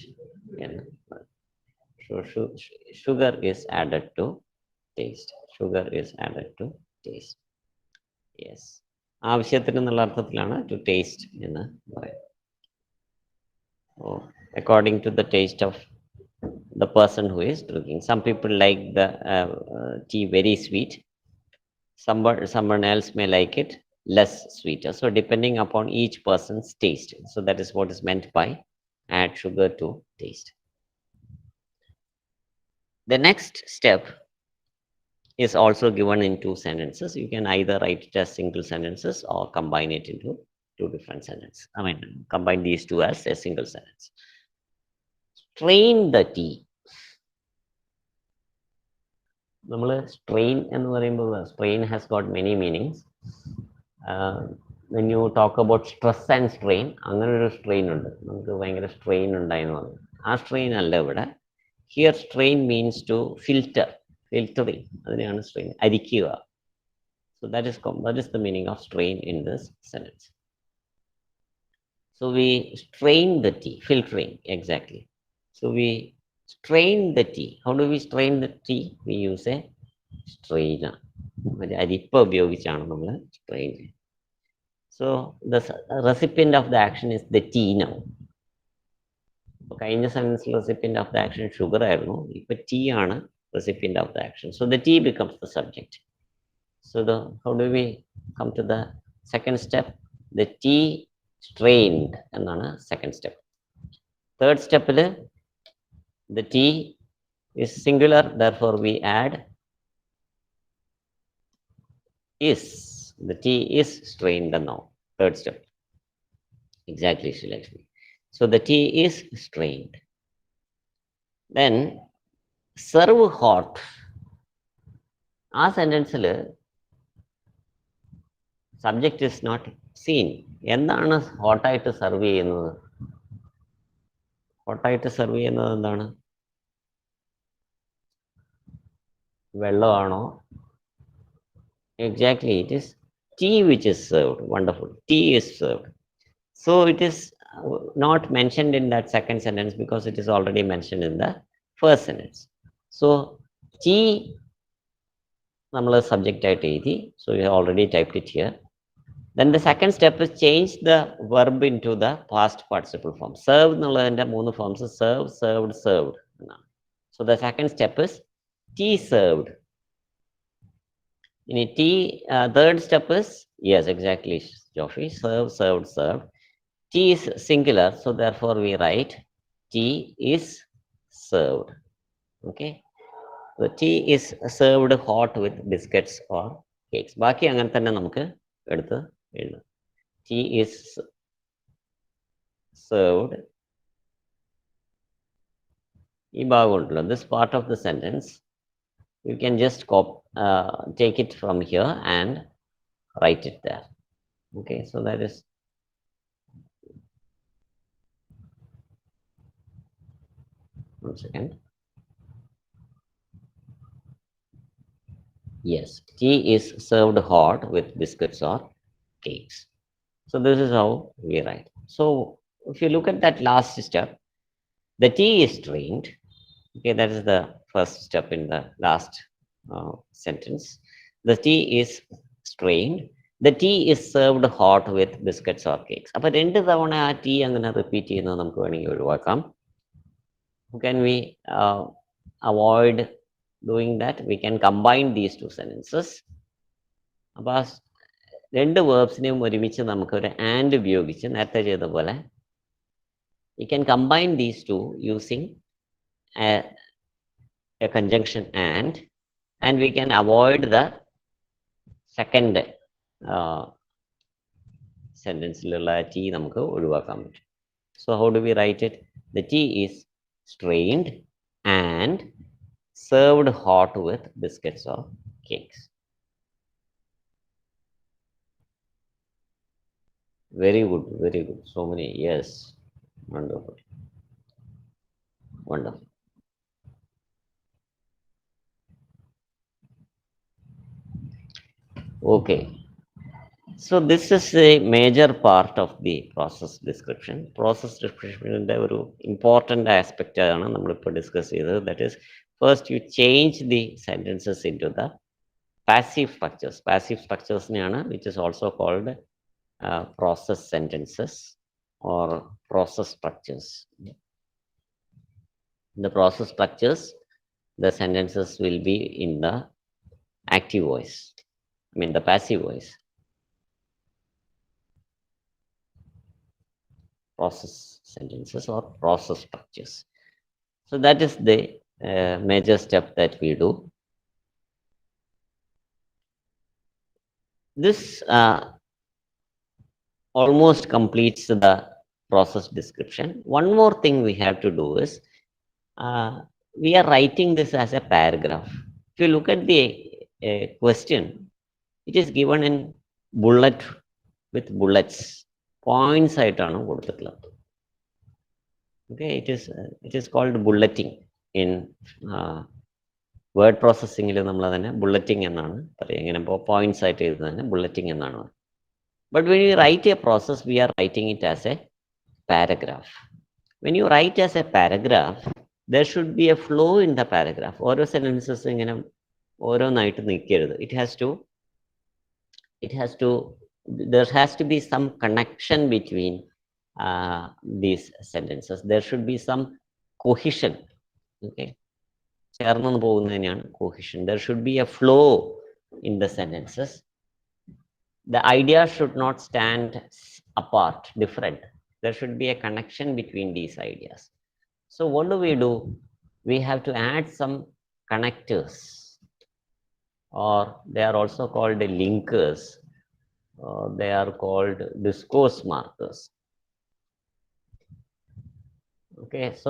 Sugar is added to taste. Sugar is added to taste. Yes, ആവശ്യത്തിന് എന്നുള്ള അർത്ഥത്തിലാണ് to taste എന്ന് പറയുന്നത്. According to the taste of the person who is drinking. Some people like the tea very sweet. Someone else may like it less sweeter. So depending upon each person's taste. So that is what is meant by add sugar to taste. The next step is also given in two sentences. You can either write it as single sentences or combine it into two different sentences. I mean, combine these two as a single sentence. Strain the tea. നമ്മൾ strain എന്ന് പറയുമ്പോൾ strain has got many meanings. When you talk about stress and strain, അങ്ങനെ ഒരു strain ഉണ്ട്, നമുക്ക് ഭയങ്കര strain ഉണ്ടായെന്ന് പറഞ്ഞു. ആ സ്ട്രെയിൻ അല്ല ഇവിടെ. Here strain means to filtering, അതിനെയാണ് സ്ട്രെയിൻ, അരിക്കുക. So that is the meaning of strain in this sentence. So we strain the tea, filtering, exactly. So we strain the tea. How do we strain the tea? We use a strainer. അരിപ്പ ഉപയോഗിച്ചാണ് നമ്മൾ strain. So the recipient of the action is the tea now. കഴിഞ്ഞ സെൻറ്റൻസിൽ recipient of the action sugar ആയിരുന്നു, ഇപ്പൊ tea ആണ് recipient of the action. So the tea becomes the subject. So how do we come to the second step? The tea strained എന്നാണ് second step. Third step, the tea is singular, therefore we add is. The tea is strained now. Third step. Exactly, Srilakshmi. So the tea is strained. Then serve hot. ആ സെന്റൻസിൽ subject is not seen. എന്താണ് ഹോട്ടായിട്ട് serve ചെയ്യുന്നത്? ഹോട്ടായിട്ട് serve ചെയ്യുന്നത് എന്താണ്? വെള്ളമാണോ? Exactly, it is tea which is served. Wonderful, tea is served. So it is not mentioned in that second sentence because it is already mentioned in the first sentence. So tea നമ്മൾ subject ആയിട്ട് എഴുതി. So we have already typed it here. Then the second step is change the verb into the past participle form. Serve എന്നുള്ളതിൻ്റെ മൂന്ന് forms serve, served, served എന്നാണ്. So the second step is tea served. In tea, third step is, yes, exactly, Joffrey, serve, served, served. Tea is singular, so therefore we write tea is served. Okay, the tea is served hot with biscuits or cakes. ബാക്കി അങ്ങനെ തന്നെ നമുക്ക് എടുത്ത് എഴുതാം. Tea is served. ഈ ഭാഗം ഉണ്ടല്ലോ, this part of the sentence you can just take it from here and write it there. Okay, so that is one second. Yes, tea is served hot with biscuits or cakes. So this is how we write. So if you look at that last step, the tea is strained, Okay, that is the first step in the last sentence. The tea is strained. The tea is served hot with biscuits or cakes. അപ്പോൾ രണ്ട് തവണ ആ tea അങ്ങനെ repeat ചെയ്യുന്നത് നമുക്ക് വേണമെങ്കിൽ ഒഴിവാക്കാം. Can we avoid doing that? We can combine these two sentences. അപ്പോൾ ആ രണ്ട് വേർബ്സിനെയും ഒരുമിച്ച് നമുക്കൊരു ആൻഡ് ഉപയോഗിച്ച് നേരത്തെ ചെയ്ത പോലെ we can combine these two using a conjunction and we can avoid the second സെൻറ്റൻസിലുള്ള tea നമുക്ക് ഒഴിവാക്കാൻ പറ്റും. So how do we write it? The tea is strained and served hot with biscuits or cakes. Very good, very good. So many, yes. Wonderful. Wonderful. Okay. So this is a major part of the process description. Process description is a very important aspect we discuss. That is, first you change the sentences into the passive structures. Passive structures which is also called process sentences or process structures. The process structures, the sentences will be in the active voice. I mean the passive voice. Process sentences or process structures. So that is the major step that we do. This almost completes the process description. One more thing we have to do is we are writing this as a paragraph. If you look at the question, it is given in bullet with bullets. Points ആയിട്ടാണ് കൊടുത്തിട്ടുള്ളത്. Okay, it is called bulleting in word processing. നമ്മൾ അതിനെ bulleting എന്നാണ് പറയുക. ഇങ്ങനെ points ആയിട്ട് എഴുതുന്നതിന് bulleting എന്നാണ്. But when you write a process, we are writing it as a paragraph. When you write as a paragraph, there should be a flow in the paragraph. ഓരോ sentences ഇങ്ങനെ ഓരോന്നായിട്ട് നിൽക്കരുത്. There has to be some connection between these sentences. There should be some cohesion. Okay, ചേർന്ന് പോകുന്നതിനെയാണ് cohesion. There should be a flow in the sentences. The idea should not stand apart, different. There should be a connection between these ideas. So what do? We have to add some connectors, or they are also called linkers. They are called discourse markers. Okay, so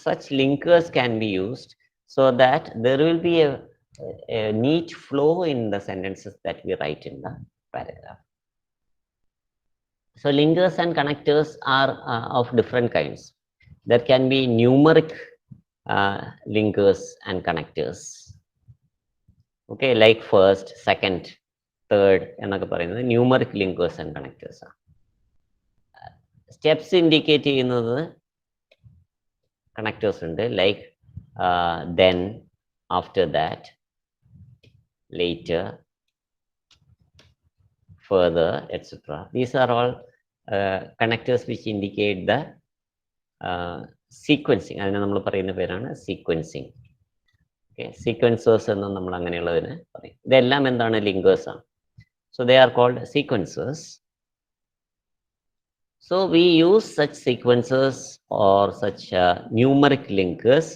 such linkers can be used so that there will be a neat flow in the sentences that we write in the paragraph. So linkers and connectors are of different kinds. There can be numeric linkers and connectors. Okay, like first, second, third, എന്നൊക്കെ പറയുന്നത് numeric linkers and connectors ആണ്. Steps indicate ചെയ്യുന്നത് connectors ഉണ്ട്, like then, after that, later, further, etc. These are all connectors which indicate the sequencing. അതിനെ നമ്മൾ പറയുന്ന പേരാണ് sequencing. Okay, sequencers എന്ന് നമ്മൾ അങ്ങനെയുള്ളതിനെ പറയും. ഇതെല്ലാം എന്താണ്? ലിങ്കേഴ്സ് ആണ്. So they are called sequencers. So we use such sequencers or such numeric linkers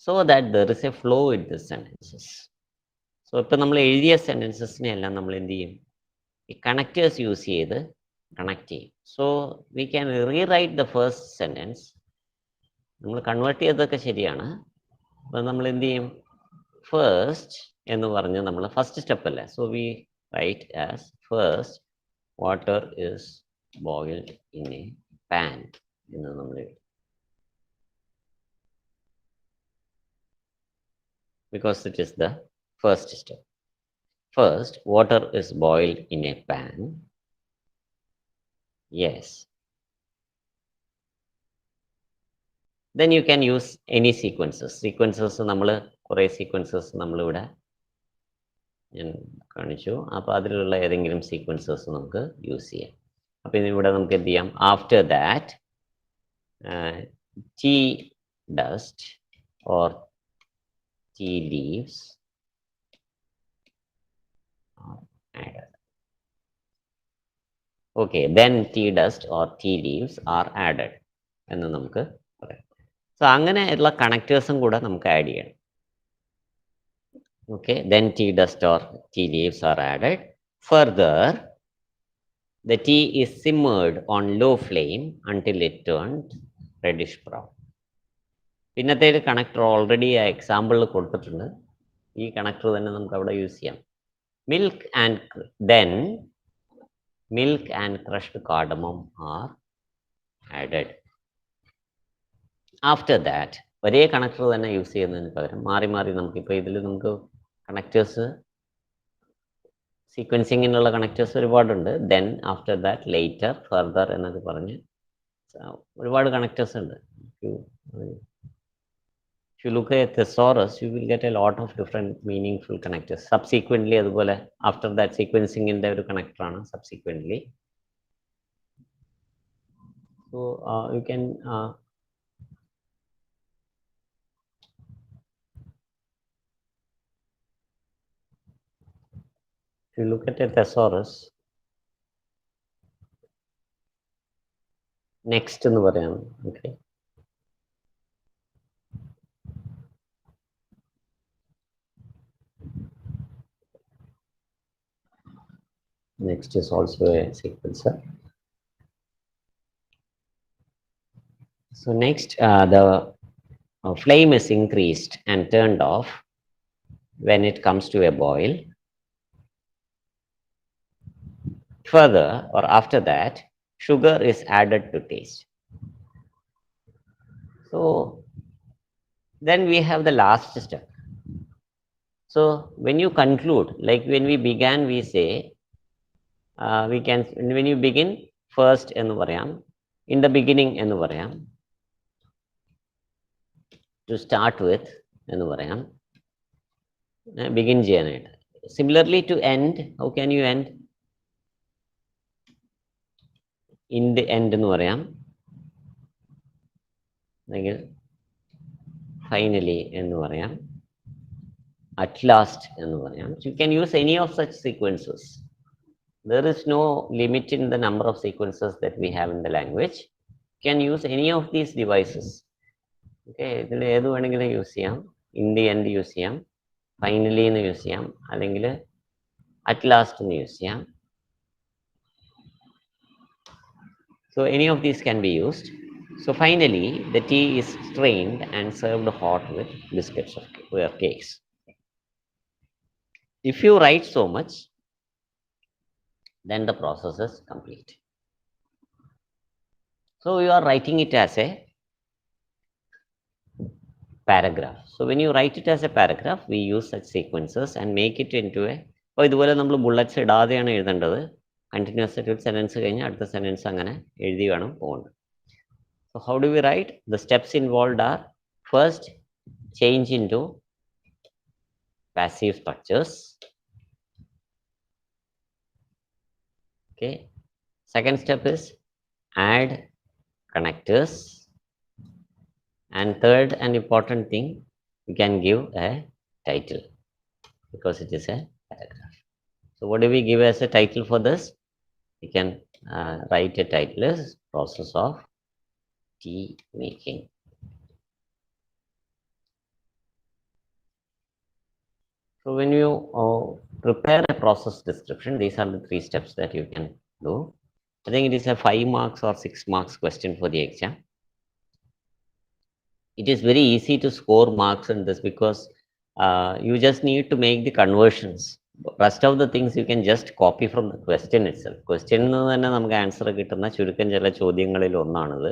so that there is a flow in the sentences. So ഇപ്പോൾ നമ്മൾ എഴുതിയ സെൻറ്റൻസസിനെ എല്ലാം നമ്മൾ എന്ത് ചെയ്യും? ഈ കണക്റ്റേഴ്സ് യൂസ് ചെയ്ത് കണക്ട് ചെയ്യും. So we can rewrite the first sentence. നമ്മൾ കൺവേർട്ട് ചെയ്തതൊക്കെ ശരിയാണ്. അപ്പം നമ്മൾ എന്ത് ചെയ്യും? ഫസ്റ്റ് എന്ന് പറഞ്ഞ് നമ്മൾ ഫസ്റ്റ് സ്റ്റെപ്പ് അല്ലേ. So we write as first water is boiled in a pan എന്ന് നമ്മൾ എഴുതും. Because it is the first step. First, water is boiled in a pan. Yes. then you can use any sequences. നമ്മൾ കുറേ sequences നമ്മളിവിടെ ഞാൻ കാണിച്ചു. അപ്പോൾ അതിലുള്ള ഏതെങ്കിലും sequences നമുക്ക് യൂസ് ചെയ്യാം. അപ്പോൾ ഇവിടെ നമുക്ക് എന്ത് ചെയ്യാം? After that, tea dust or tea leaves are added. Okay, then tea dust or tea leaves are added എന്ന് നമുക്ക് പറയാം. സോ അങ്ങനെയുള്ള കണക്റ്റേഴ്സും കൂടെ നമുക്ക് ആഡ് ചെയ്യണം. Okay, then tea dust or tea leaves are added. Further, the tea is simmered on low flame until it turned reddish brown. പിന്നത്തെ ഒരു connector already ആ എക്സാമ്പിളിൽ കൊടുത്തിട്ടുണ്ട്. ഈ കണക്ടർ തന്നെ നമുക്ക് അവിടെ യൂസ് ചെയ്യാം. Milk and crushed cardamom are added. After that, ഒരേ കണക്ടർ തന്നെ യൂസ് ചെയ്യുന്നതിന് പകരം മാറി മാറി നമുക്കിപ്പോൾ ഇതിൽ നമുക്ക് കണക്റ്റേഴ്സ് സീക്വൻസിങ്ങിനുള്ള കണക്റ്റേഴ്സ് ഒരുപാടുണ്ട്. Then after that, later, further എന്നൊക്കെ പറഞ്ഞ് ഒരുപാട് കണക്റ്റേഴ്സ് ഉണ്ട്. If you look at thesaurus, you will get a lot of different meaningful connectors. Subsequently, അതുപോലെ after that sequencing in the connector ആണ് subsequently. So you can if you look at a thesaurus, next എന്ന് പറയാം. Okay. Next is also a sequencer. So next, the flame is increased and turned off when it comes to a boil. Further, or after that, sugar is added to taste. So then we have the last step. So when you conclude, like when we began, we say, when you begin, first എന്ന് പറയാം, in the beginning എന്ന് പറയാം, to start with എന്ന് പറയാം, begin ചെയ്യാനായിട്ട്. Similarly to end, how can you end? In the end എന്ന് പറയാം, അല്ലെങ്കിൽ finally എന്ന് പറയാം, at last എന്ന് പറയാം. You can use any of such sequences. There is no limit in the number of sequences that we have in the language. You can use any of these devices. Okay, ഇതിൽ ഏത് വേണമെങ്കിലും use ചെയ്യാം. In the end use ചെയ്യാം, finally എന്ന് use ചെയ്യാം, അല്ലെങ്കിൽ at last എന്ന് use ചെയ്യാം. So any of these can be used. So finally, the tea is strained and served hot with biscuits or cakes. If you write so much, then the process is complete. So you are writing it as a paragraph. So when you write it as a paragraph, we use such sequences and make it into a, അപ്പോൾ ഇതുപോലെ നമ്മൾ bullets ഇടാതെയാണ് എഴുതേണ്ടത്. Continuous ആയിട്ട് ഒരു sentence കഴിഞ്ഞാൽ അടുത്ത sentence അങ്ങനെ എഴുതി വേണം പോകേണ്ടത്. So how do we write? The steps involved are, first, change into passive structures. Okay. Second step is add connectors. And third and important thing, we can give a title because it is a paragraph. So what do we give as a title for this? We can write a title as process of tea making. So when you prepare a process description, these are the 3 steps that you can do. I think it is a 5 marks or 6 marks question for the exam. It is very easy to score marks in this because you just need to make the conversions. Rest of the things you can just copy from the question itself. Question തന്നെ നമുക്ക് answer കിട്ടുന്ന ചുരുക്കം ചില ചോദ്യങ്ങളിൽ ഒന്നാണിത്.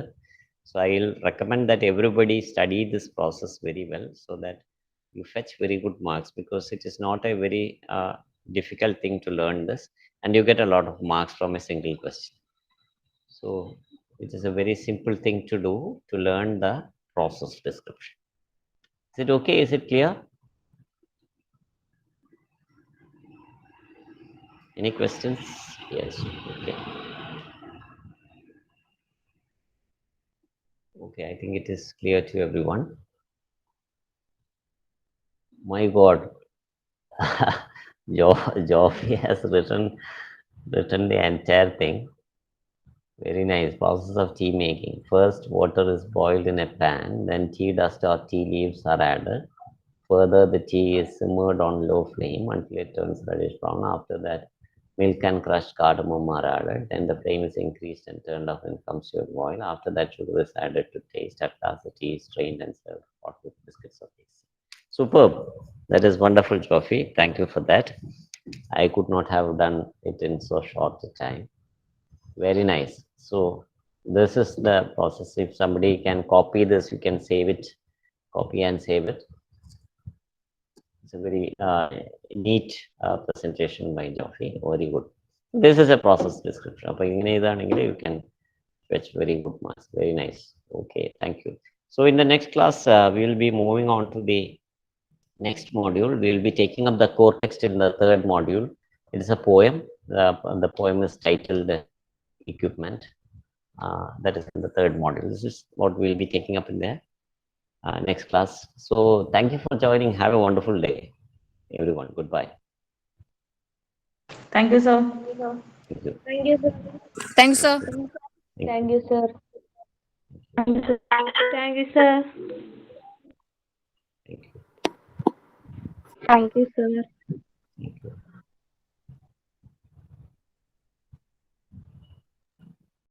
So I will recommend that everybody study this process very well so that you fetch very good marks, because it is not a very difficult thing to learn this, and you get a lot of marks from a single question. So it is a very simple thing to do to learn the process description. Is it okay? Is it clear? Any questions? Yes. Okay. Okay, I think it is clear to everyone. My God, Joffrey has written the entire thing. Very nice. Process of tea making. First, water is boiled in a pan, then tea dust or tea leaves are added. Further, the tea is simmered on low flame until it turns reddish brown. After that, milk and crushed cardamom are added. Then the flame is increased and turned off and comes to a boil. After that, sugar is added to taste. At last, the tea is strained and served hot with biscuits or cakes. Superb. That is wonderful, Joffrey. Thank you for that. I could not have done it in so short a time. Very nice. So this is the process. If somebody can copy this, you can save it, copy and save it. It's a very neat presentation by Joffrey. Very good. This is a process description. അപ്പോൾ ഇങ്ങനെ ചെയ്താണെങ്കിൽ you can fetch very good marks. Very nice. Okay, thank you. So in the next class, we will be moving on to the next module. We will be taking up the core text in the third module. It is a poem. The poem is titled Equipment. That is in the third module. This is what we'll be taking up in the next class. So thank you for joining. Have a wonderful day, everyone. Goodbye. Thank you, sir. Thank you. Thank you, sir. Thanks, sir. Thank you, sir. Thank you, sir. Thank you, sir. Thank you. Thank you, sir.